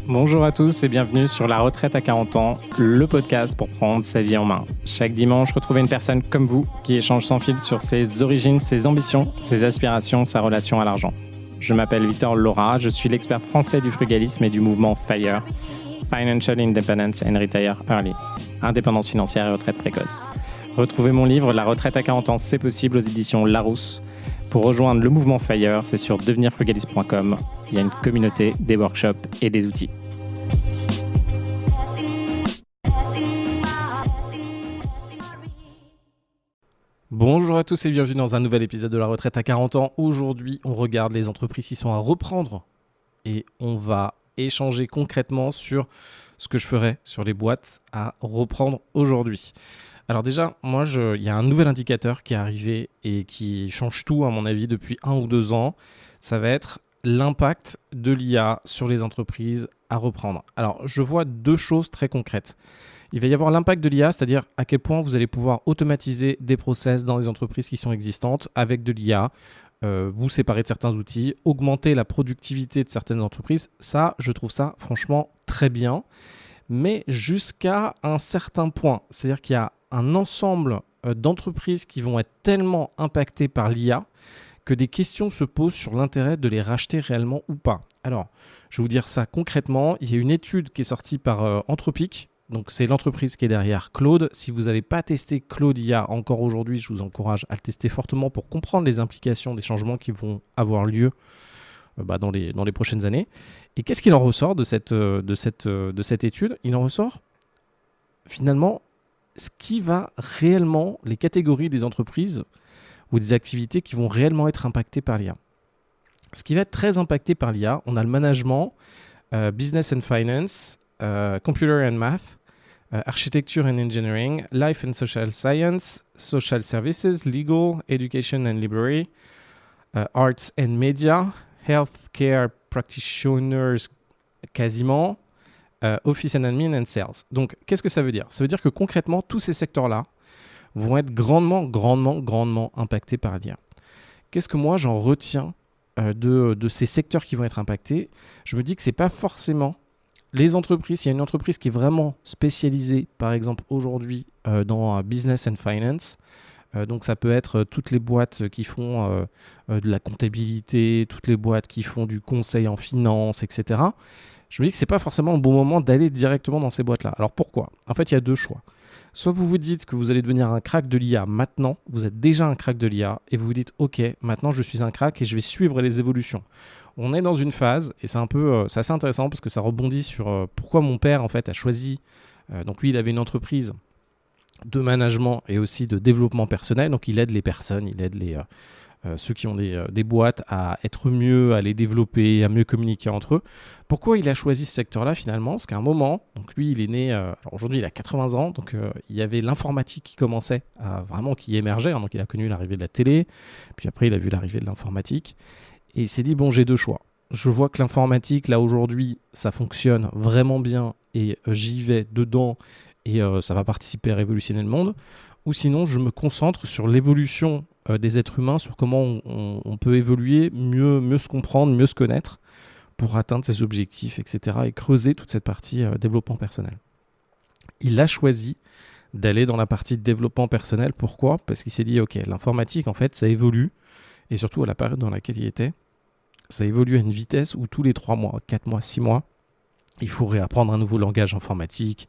Bonjour à tous et bienvenue sur La Retraite à 40 ans, le podcast pour prendre sa vie en main. Chaque dimanche, retrouvez une personne comme vous qui échange sans fil sur ses origines, ses ambitions, ses aspirations, sa relation à l'argent. Je m'appelle Victor Laura, je suis l'expert français du frugalisme et du mouvement FIRE, Financial Independence and Retire Early, indépendance financière et retraite précoce. Retrouvez mon livre La Retraite à 40 ans, c'est possible aux éditions Larousse. Pour rejoindre le mouvement FIRE, c'est sur devenirfrugaliste.com. Il y a une communauté, des workshops et des outils. Bonjour à tous et bienvenue dans un nouvel épisode de La Retraite à 40 ans. Aujourd'hui, on regarde les entreprises qui sont à reprendre et on va échanger concrètement sur ce que je ferais sur les boîtes à reprendre aujourd'hui. Alors déjà, il y a un nouvel indicateur qui est arrivé et qui change tout à mon avis depuis 1 ou 2 ans. Ça va être l'impact de l'IA sur les entreprises à reprendre. Alors, je vois 2 choses très concrètes. Il va y avoir l'impact de l'IA, c'est-à-dire à quel point vous allez pouvoir automatiser des process dans les entreprises qui sont existantes avec de l'IA, vous séparer de certains outils, augmenter la productivité de certaines entreprises. Ça, je trouve ça franchement très bien, mais jusqu'à un certain point. C'est-à-dire qu'il y a un ensemble d'entreprises qui vont être tellement impactées par l'IA que des questions se posent sur l'intérêt de les racheter réellement ou pas. Alors, je vais vous dire ça concrètement. Il y a une étude qui est sortie par Anthropic. Donc, c'est l'entreprise qui est derrière Claude. Si vous n'avez pas testé Claude IA encore aujourd'hui, je vous encourage à le tester fortement pour comprendre les implications des changements qui vont avoir lieu dans les prochaines années. Et qu'est-ce qu'il en ressort de cette étude ? Il en ressort finalement ce qui va réellement, les catégories des entreprises ou des activités qui vont réellement être impactées par l'IA. Ce qui va être très impacté par l'IA, on a le management, business and finance, computer and math, architecture and engineering, life and social science, social services, legal, education and library, arts and media, healthcare practitioners quasiment, office and admin and sales. Donc, qu'est-ce que ça veut dire ? Ça veut dire que concrètement, tous ces secteurs-là vont être grandement impactés par l'IA. Qu'est-ce que moi, j'en retiens de ces secteurs qui vont être impactés ? Je me dis que ce n'est pas forcément les entreprises. Il y a une entreprise qui est vraiment spécialisée, par exemple, aujourd'hui, dans business and finance. Donc, ça peut être toutes les boîtes qui font de la comptabilité, toutes les boîtes qui font du conseil en finance, etc. Je me dis que ce n'est pas forcément le bon moment d'aller directement dans ces boîtes-là. Alors pourquoi ? En fait, il y a 2 choix. Soit vous vous dites que vous allez devenir un crack de l'IA maintenant, vous êtes déjà un crack de l'IA, et vous vous dites « Ok, maintenant je suis un crack et je vais suivre les évolutions ». On est dans une phase, et c'est assez intéressant parce que ça rebondit sur pourquoi mon père en fait a choisi, donc lui il avait une entreprise de management et aussi de développement personnel, donc il aide les personnes, il aide ceux qui ont des boîtes à être mieux, à les développer, à mieux communiquer entre eux. Pourquoi il a choisi ce secteur-là finalement ? Parce qu'à un moment, donc lui il est né, alors aujourd'hui il a 80 ans, donc il y avait l'informatique qui commençait, qui émergeait, donc il a connu l'arrivée de la télé, puis après il a vu l'arrivée de l'informatique, et il s'est dit bon j'ai 2 choix. Je vois que l'informatique là aujourd'hui ça fonctionne vraiment bien et j'y vais dedans et ça va participer à révolutionner le monde, ou sinon je me concentre sur l'évolution des êtres humains, sur comment on peut évoluer, mieux se comprendre, mieux se connaître pour atteindre ses objectifs, etc. et creuser toute cette partie développement personnel. Il a choisi d'aller dans la partie développement personnel. Pourquoi ? Parce qu'il s'est dit, ok, l'informatique, en fait, ça évolue, et surtout à la période dans laquelle il était, ça évolue à une vitesse où tous les 3 mois, 4 mois, 6 mois, il faut réapprendre un nouveau langage informatique,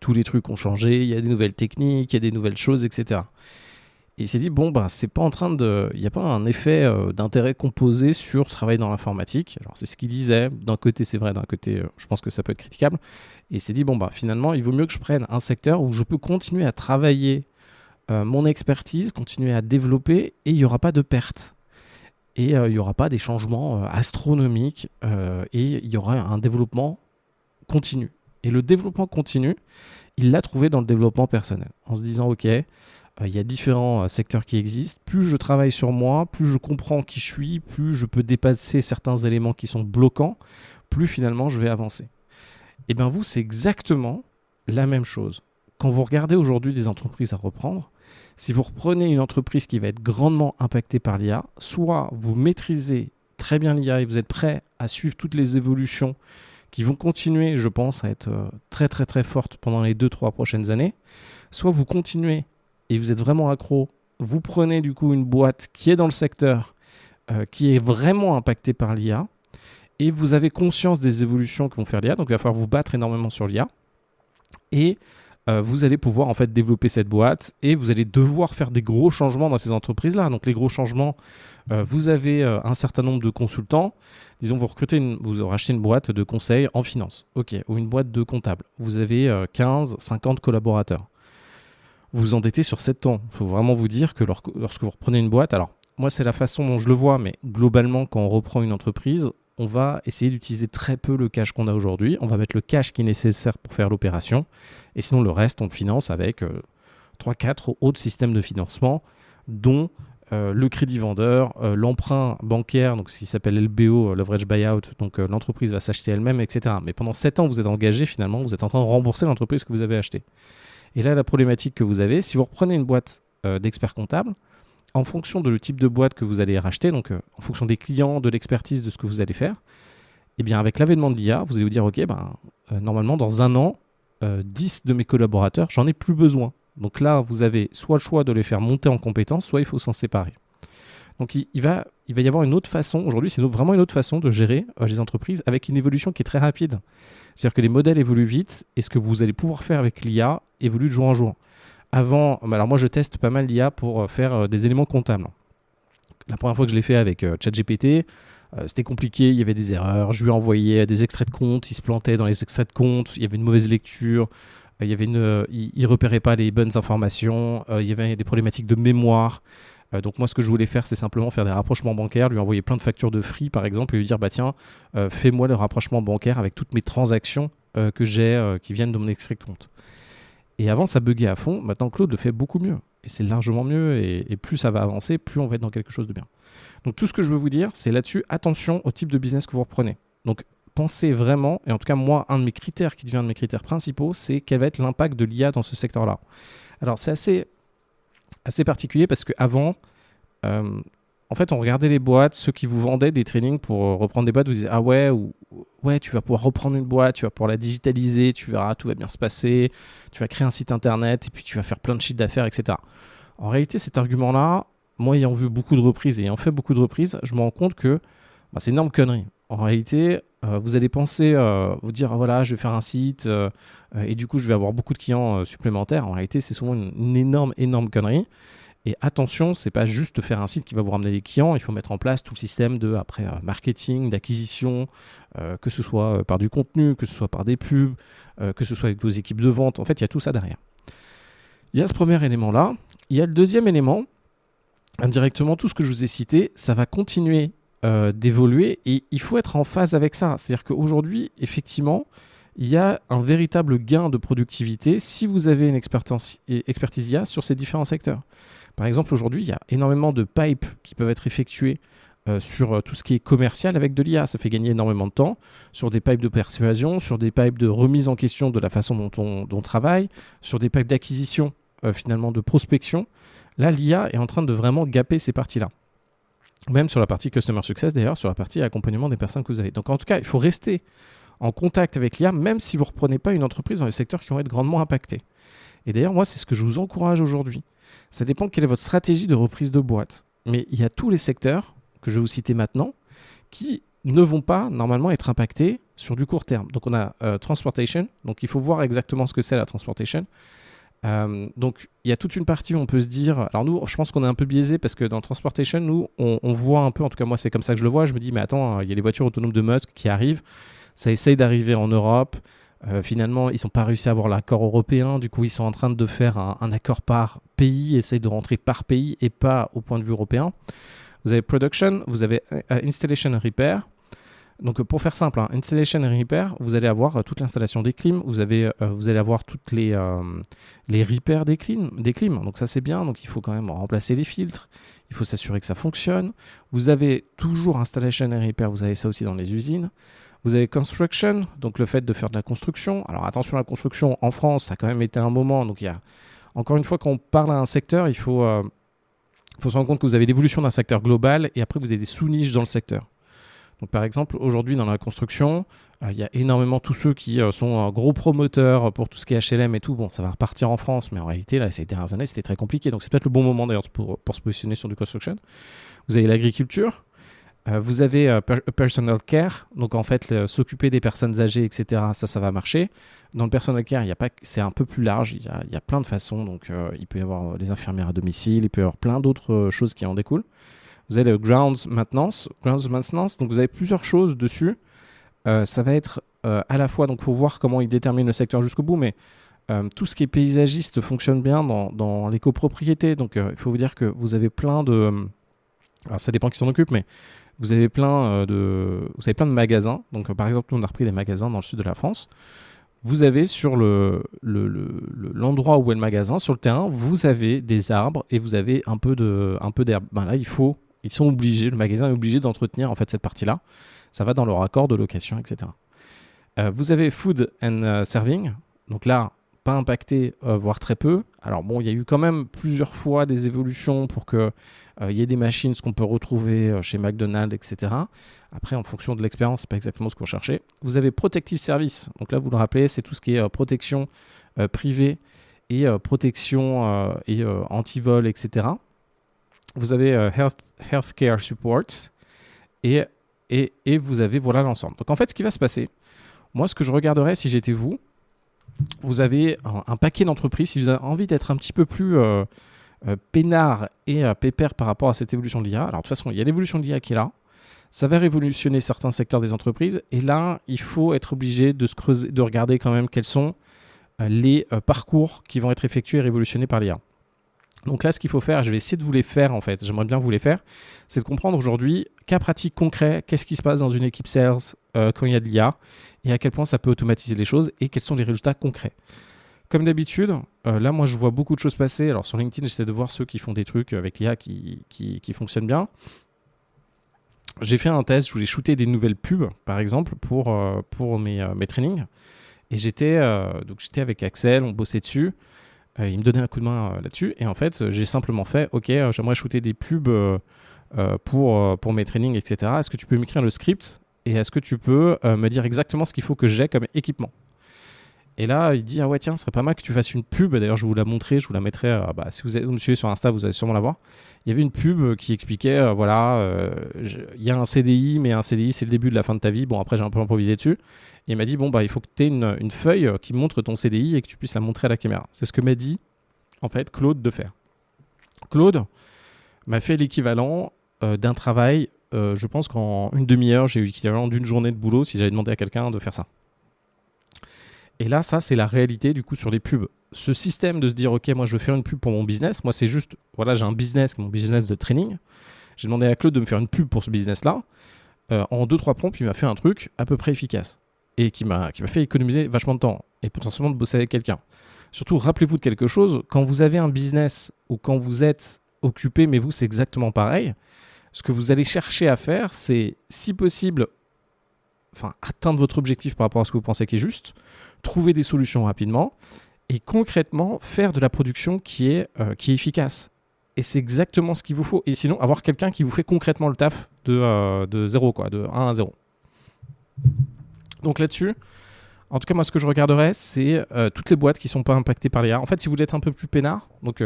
tous les trucs ont changé, il y a des nouvelles techniques, il y a des nouvelles choses, etc. Et il s'est dit, c'est pas il n'y a pas un effet d'intérêt composé sur travailler dans l'informatique. Alors, c'est ce qu'il disait. D'un côté, c'est vrai. D'un côté, je pense que ça peut être critiquable. Et il s'est dit, finalement, il vaut mieux que je prenne un secteur où je peux continuer à travailler mon expertise, continuer à développer et il n'y aura pas de perte. Et il n'y aura pas des changements astronomiques et il y aura un développement continu. Et le développement continu, il l'a trouvé dans le développement personnel. En se disant, ok, il y a différents secteurs qui existent. Plus je travaille sur moi, plus je comprends qui je suis, plus je peux dépasser certains éléments qui sont bloquants, plus finalement je vais avancer. Et bien vous, c'est exactement la même chose. Quand vous regardez aujourd'hui des entreprises à reprendre, si vous reprenez une entreprise qui va être grandement impactée par l'IA, soit vous maîtrisez très bien l'IA et vous êtes prêt à suivre toutes les évolutions qui vont continuer, je pense, à être très très très fortes pendant les 2-3 prochaines années, soit vous continuez et vous êtes vraiment accro, vous prenez du coup une boîte qui est dans le secteur, qui est vraiment impactée par l'IA, et vous avez conscience des évolutions que vont faire l'IA, donc il va falloir vous battre énormément sur l'IA, et vous allez pouvoir en fait développer cette boîte et vous allez devoir faire des gros changements dans ces entreprises-là. Donc les gros changements, vous avez un certain nombre de consultants. Disons, vous rachetez une boîte de conseil en finance, ok, ou une boîte de comptable. Vous avez 15, 50 collaborateurs. Vous vous endettez sur 7 ans. Il faut vraiment vous dire que lorsque vous reprenez une boîte, alors moi c'est la façon dont je le vois, mais globalement quand on reprend une entreprise, on va essayer d'utiliser très peu le cash qu'on a aujourd'hui. On va mettre le cash qui est nécessaire pour faire l'opération. Et sinon, le reste, on le finance avec 3-4 autres systèmes de financement, dont le crédit vendeur, l'emprunt bancaire, donc ce qui s'appelle LBO, leverage buyout, donc l'entreprise va s'acheter elle-même, etc. Mais pendant 7 ans, vous êtes engagé, finalement, vous êtes en train de rembourser l'entreprise que vous avez achetée. Et là, la problématique que vous avez, si vous reprenez une boîte d'experts comptables, en fonction de le type de boîte que vous allez racheter, donc en fonction des clients, de l'expertise, de ce que vous allez faire, eh bien avec l'avènement de l'IA, vous allez vous dire, ok, normalement dans un an, 10 de mes collaborateurs, j'en ai plus besoin. Donc là, vous avez soit le choix de les faire monter en compétences, soit il faut s'en séparer. Donc il va y avoir une autre façon, aujourd'hui c'est vraiment une autre façon de gérer les entreprises avec une évolution qui est très rapide. C'est-à-dire que les modèles évoluent vite et ce que vous allez pouvoir faire avec l'IA évolue de jour en jour. Avant, alors moi je teste pas mal l'IA pour faire des éléments comptables. La première fois que je l'ai fait avec ChatGPT, c'était compliqué, il y avait des erreurs, je lui envoyais des extraits de compte, il se plantait dans les extraits de compte, il y avait une mauvaise lecture, il repérait pas les bonnes informations, il y avait des problématiques de mémoire. Donc moi ce que je voulais faire c'est simplement faire des rapprochements bancaires, lui envoyer plein de factures de free par exemple et lui dire tiens fais-moi le rapprochement bancaire avec toutes mes transactions que j'ai qui viennent de mon extrait de compte. Et avant, ça buguait à fond. Maintenant, Claude le fait beaucoup mieux. Et c'est largement mieux. Et plus ça va avancer, plus on va être dans quelque chose de bien. Donc, tout ce que je veux vous dire, c'est là-dessus, attention au type de business que vous reprenez. Donc, pensez vraiment, et en tout cas, moi, un de mes critères qui devient un de mes critères principaux, c'est quel va être l'impact de l'IA dans ce secteur-là. Alors, c'est assez particulier parce qu'avant, en fait, on regardait les boîtes, ceux qui vous vendaient des trainings pour reprendre des boîtes, vous disaient « Ah ouais, tu vas pouvoir reprendre une boîte, tu vas pouvoir la digitaliser, tu verras, tout va bien se passer, tu vas créer un site internet et puis tu vas faire plein de chiffres d'affaires, etc. » En réalité, cet argument-là, moi ayant vu beaucoup de reprises et ayant fait beaucoup de reprises, je me rends compte que c'est une énorme connerie. En réalité, vous allez penser, vous dire « Voilà, je vais faire un site et du coup, je vais avoir beaucoup de clients supplémentaires. » En réalité, c'est souvent une énorme connerie. Et attention, c'est pas juste faire un site qui va vous ramener des clients, il faut mettre en place tout le système de marketing, d'acquisition, que ce soit par du contenu, que ce soit par des pubs, que ce soit avec vos équipes de vente. En fait, il y a tout ça derrière. Il y a ce premier élément-là. Il y a le deuxième élément. Indirectement, tout ce que je vous ai cité, ça va continuer d'évoluer et il faut être en phase avec ça. C'est-à-dire qu'aujourd'hui, effectivement, il y a un véritable gain de productivité si vous avez une expertise IA sur ces différents secteurs. Par exemple, aujourd'hui, il y a énormément de pipes qui peuvent être effectués sur tout ce qui est commercial avec de l'IA. Ça fait gagner énormément de temps sur des pipes de persuasion, sur des pipes de remise en question de la façon dont on travaille, sur des pipes d'acquisition, finalement de prospection. Là, l'IA est en train de vraiment gapper ces parties-là. Même sur la partie Customer Success, d'ailleurs, sur la partie accompagnement des personnes que vous avez. Donc en tout cas, il faut rester en contact avec l'IA, même si vous ne reprenez pas une entreprise dans les secteurs qui vont être grandement impactés. Et d'ailleurs, moi, c'est ce que je vous encourage aujourd'hui. Ça dépend de quelle est votre stratégie de reprise de boîte. Mais il y a tous les secteurs que je vais vous citer maintenant qui ne vont pas normalement être impactés sur du court terme. Donc on a transportation, donc il faut voir exactement ce que c'est la transportation. Donc il y a toute une partie où on peut se dire, alors nous je pense qu'on est un peu biaisé parce que dans transportation, nous on voit un peu, en tout cas moi c'est comme ça que je le vois, je me dis mais attends, il y a les voitures autonomes de Musk qui arrivent, ça essaye d'arriver en Europe. Finalement, ils n'ont pas réussi à avoir l'accord européen. Du coup, ils sont en train de faire un accord par pays, essayent de rentrer par pays et pas au point de vue européen. Vous avez production, vous avez installation and repair. Donc, pour faire simple, installation and repair, vous allez avoir toute l'installation des clims. Vous allez avoir toutes les repairs des clims. Donc, ça, c'est bien. Donc, il faut quand même remplacer les filtres. Il faut s'assurer que ça fonctionne. Vous avez toujours installation and repair. Vous avez ça aussi dans les usines. Vous avez construction, donc le fait de faire de la construction. Alors attention à la construction, en France, ça a quand même été un moment. Donc il y a, encore une fois, quand on parle à un secteur, il faut se rendre compte que vous avez l'évolution d'un secteur global et après vous avez des sous-niches dans le secteur. Donc par exemple, aujourd'hui dans la construction, il y a énormément tous ceux qui sont gros promoteurs pour tout ce qui est HLM et tout. Bon, ça va repartir en France, mais en réalité, là, ces dernières années, c'était très compliqué. Donc c'est peut-être le bon moment d'ailleurs pour se positionner sur du construction. Vous avez l'agriculture, vous avez personal care, donc en fait, s'occuper des personnes âgées, etc., ça va marcher. Dans le personal care, c'est un peu plus large, il y a plein de façons. Donc il peut y avoir les infirmières à domicile, il peut y avoir plein d'autres choses qui en découlent. Vous avez le grounds maintenance, donc vous avez plusieurs choses dessus. Ça va être à la fois, donc il faut voir comment ils déterminent le secteur jusqu'au bout, mais tout ce qui est paysagiste fonctionne bien dans les copropriétés. Donc il faut vous dire que vous avez plein de... alors ça dépend qui s'en occupe, mais vous avez plein de magasins. Donc par exemple, nous on a repris des magasins dans le sud de la France. Vous avez sur l'endroit où est le magasin, sur le terrain, vous avez des arbres et vous avez un peu d'herbe. Ben là, ils sont obligés, le magasin est obligé d'entretenir en fait cette partie-là. Ça va dans leur accord de location, etc. Vous avez food and serving. Donc là, pas impacté, voire très peu. Alors bon, il y a eu quand même plusieurs fois des évolutions pour qu'il y ait des machines, ce qu'on peut retrouver chez McDonald's, etc. Après, en fonction de l'expérience, c'est pas exactement ce qu'on cherchait. Vous avez protective service. Donc là, vous le rappelez, c'est tout ce qui est protection privée et protection et anti-vol, etc. Vous avez healthcare support et vous avez voilà l'ensemble. Donc en fait, ce qui va se passer, moi, ce que je regarderais si j'étais vous, vous avez un paquet d'entreprises. Si vous avez envie d'être un petit peu plus peinard et pépère par rapport à cette évolution de l'IA, alors de toute façon, il y a l'évolution de l'IA qui est là. Ça va révolutionner certains secteurs des entreprises. Et là, il faut être obligé de se creuser, de regarder quand même quels sont les parcours qui vont être effectués et révolutionnés par l'IA. Donc là, ce qu'il faut faire, je vais essayer de vous les faire en fait, j'aimerais bien vous les faire, c'est de comprendre aujourd'hui, cas pratique concret, qu'est-ce qui se passe dans une équipe sales quand il y a de l'IA et à quel point ça peut automatiser les choses et quels sont les résultats concrets. Comme d'habitude, là moi je vois beaucoup de choses passer. Alors sur LinkedIn, j'essaie de voir ceux qui font des trucs avec l'IA qui fonctionnent bien. J'ai fait un test, je voulais shooter des nouvelles pubs par exemple pour mes trainings et j'étais avec Axel, on bossait dessus. Il me donnait un coup de main là-dessus et en fait j'ai simplement fait ok, j'aimerais shooter des pubs pour mes trainings, etc. Est-ce que tu peux m'écrire le script et est-ce que tu peux me dire exactement ce qu'il faut que j'ai comme équipement? Et là il dit ah ouais tiens, ce serait pas mal que tu fasses une pub. D'ailleurs je vous la montrerai, je vous la mettrai si vous me suivez sur Insta, vous allez sûrement la voir. Il y avait une pub qui expliquait il y a un CDI, mais un CDI c'est le début de la fin de ta vie. Bon après j'ai un peu improvisé dessus. Et il m'a dit, il faut que tu aies une feuille qui montre ton CDI et que tu puisses la montrer à la caméra. C'est ce que m'a dit, en fait, Claude de faire. Claude m'a fait l'équivalent d'un travail. Je pense qu'en une demi-heure, j'ai eu l'équivalent d'une journée de boulot si j'avais demandé à quelqu'un de faire ça. Et là, ça, c'est la réalité, du coup, sur les pubs. Ce système de se dire, OK, moi, je veux faire une pub pour mon business. Moi, c'est juste, voilà, j'ai un business, mon business de training. J'ai demandé à Claude de me faire une pub pour ce business-là. En 2-3 prompts, il m'a fait un truc à peu près efficace. Et qui m'a fait économiser vachement de temps et potentiellement de bosser avec quelqu'un. Surtout, rappelez-vous de quelque chose, quand vous avez un business ou quand vous êtes occupé, mais vous, c'est exactement pareil, ce que vous allez chercher à faire, c'est, si possible, atteindre votre objectif par rapport à ce que vous pensez qui est juste, trouver des solutions rapidement et concrètement faire de la production qui est efficace. Et c'est exactement ce qu'il vous faut. Et sinon, avoir quelqu'un qui vous fait concrètement le taf de 0, de 1 à 0. Donc là-dessus, en tout cas, moi, ce que je regarderais, c'est toutes les boîtes qui ne sont pas impactées par l'IA. En fait, si vous voulez être un peu plus peinard, donc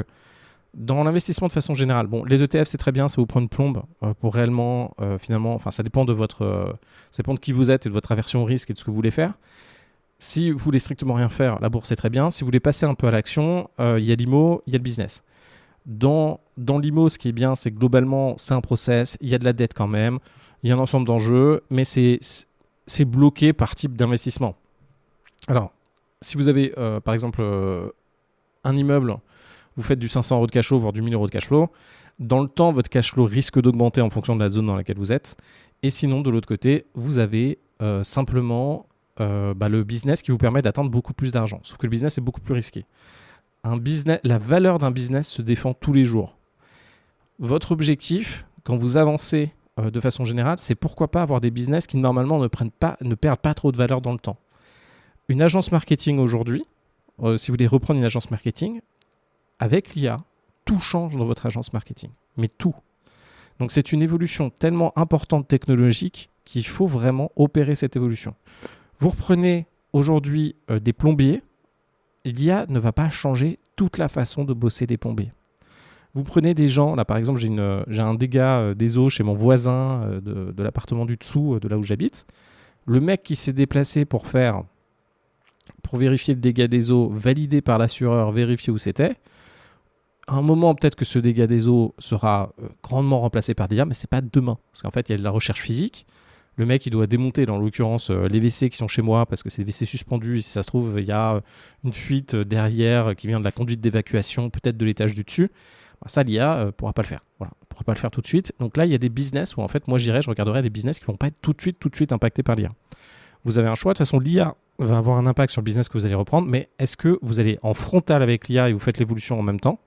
dans l'investissement de façon générale, bon, les ETF, c'est très bien, ça vous prend une plombe pour réellement, finalement, ça dépend de ça dépend de qui vous êtes et de votre aversion au risque et de ce que vous voulez faire. Si vous voulez strictement rien faire, la bourse, c'est très bien. Si vous voulez passer un peu à l'action, il y a l'IMO, il y a le business. Dans l'IMO, ce qui est bien, c'est que globalement, c'est un process, il y a de la dette quand même, il y a un ensemble d'enjeux, mais c'est bloqué par type d'investissement. Alors, si vous avez, par exemple, un immeuble, vous faites du 500 euros de cash flow, voire du 1000 euros de cash flow. Dans le temps, votre cash flow risque d'augmenter en fonction de la zone dans laquelle vous êtes. Et sinon, de l'autre côté, vous avez simplement le business qui vous permet d'atteindre beaucoup plus d'argent. Sauf que le business est beaucoup plus risqué. La valeur d'un business se défend tous les jours. Votre objectif, quand vous avancez de façon générale, c'est pourquoi pas avoir des business qui normalement ne perdent pas trop de valeur dans le temps. Une agence marketing aujourd'hui, si vous voulez reprendre une agence marketing, avec l'IA, tout change dans votre agence marketing. Mais tout. Donc c'est une évolution tellement importante technologique qu'il faut vraiment opérer cette évolution. Vous reprenez aujourd'hui des plombiers, l'IA ne va pas changer toute la façon de bosser des plombiers. Vous prenez des gens, là par exemple j'ai un dégât des eaux chez mon voisin de l'appartement du dessous de là où j'habite. Le mec qui s'est déplacé pour vérifier le dégât des eaux, validé par l'assureur, vérifier où c'était. À un moment, peut-être que ce dégât des eaux sera grandement remplacé par l'IA, mais c'est pas demain. Parce qu'en fait, il y a de la recherche physique. Le mec, il doit démonter, dans l'occurrence, les WC qui sont chez moi, parce que c'est des WC suspendus. Et si ça se trouve, il y a une fuite derrière qui vient de la conduite d'évacuation, peut-être de l'étage du dessus. Ça, l'IA ne pourra pas le faire. Voilà, ne pourra pas le faire tout de suite. Donc là, il y a des business où, en fait, moi, je regarderai des business qui ne vont pas être tout de suite impactés par l'IA. Vous avez un choix. De toute façon, l'IA va avoir un impact sur le business que vous allez reprendre, mais est-ce que vous allez en frontal avec l'IA et vous faites l'évolution en même temps ?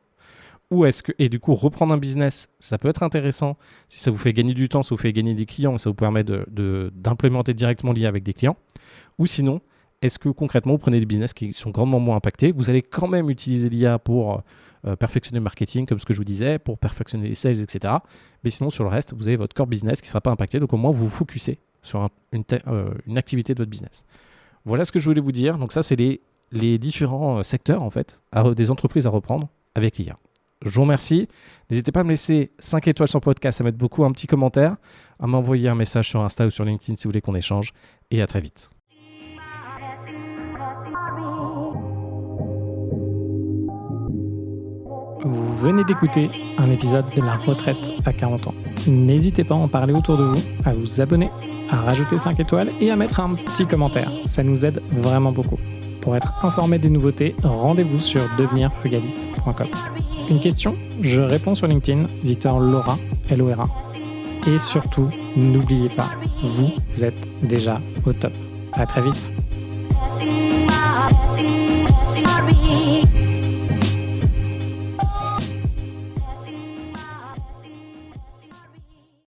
Ou est-ce que, et du coup, reprendre un business, ça peut être intéressant si ça vous fait gagner du temps, ça vous fait gagner des clients et ça vous permet d'implémenter directement l'IA avec des clients. Ou sinon, est-ce que concrètement, vous prenez des business qui sont grandement moins impactés, vous allez quand même utiliser l'IA pour perfectionner le marketing, comme ce que je vous disais, pour perfectionner les sales, etc. Mais sinon, sur le reste, vous avez votre core business qui ne sera pas impacté. Donc au moins, vous vous focussez sur une activité de votre business. Voilà ce que je voulais vous dire. Donc ça, c'est les différents secteurs, en fait, des entreprises à reprendre avec l'IA. Je vous remercie. N'hésitez pas à me laisser 5 étoiles sur le podcast, ça m'aide beaucoup, un petit commentaire, à m'envoyer un message sur Insta ou sur LinkedIn si vous voulez qu'on échange. Et à très vite. Vous venez d'écouter un épisode de La Retraite à 40 ans. N'hésitez pas à en parler autour de vous, à vous abonner, à rajouter 5 étoiles et à mettre un petit commentaire. Ça nous aide vraiment beaucoup. Pour être informé des nouveautés, rendez-vous sur devenirfrugaliste.com. Une question, je réponds sur LinkedIn, Victor Lora, Lora. Et surtout, n'oubliez pas, vous êtes déjà au top. À très vite.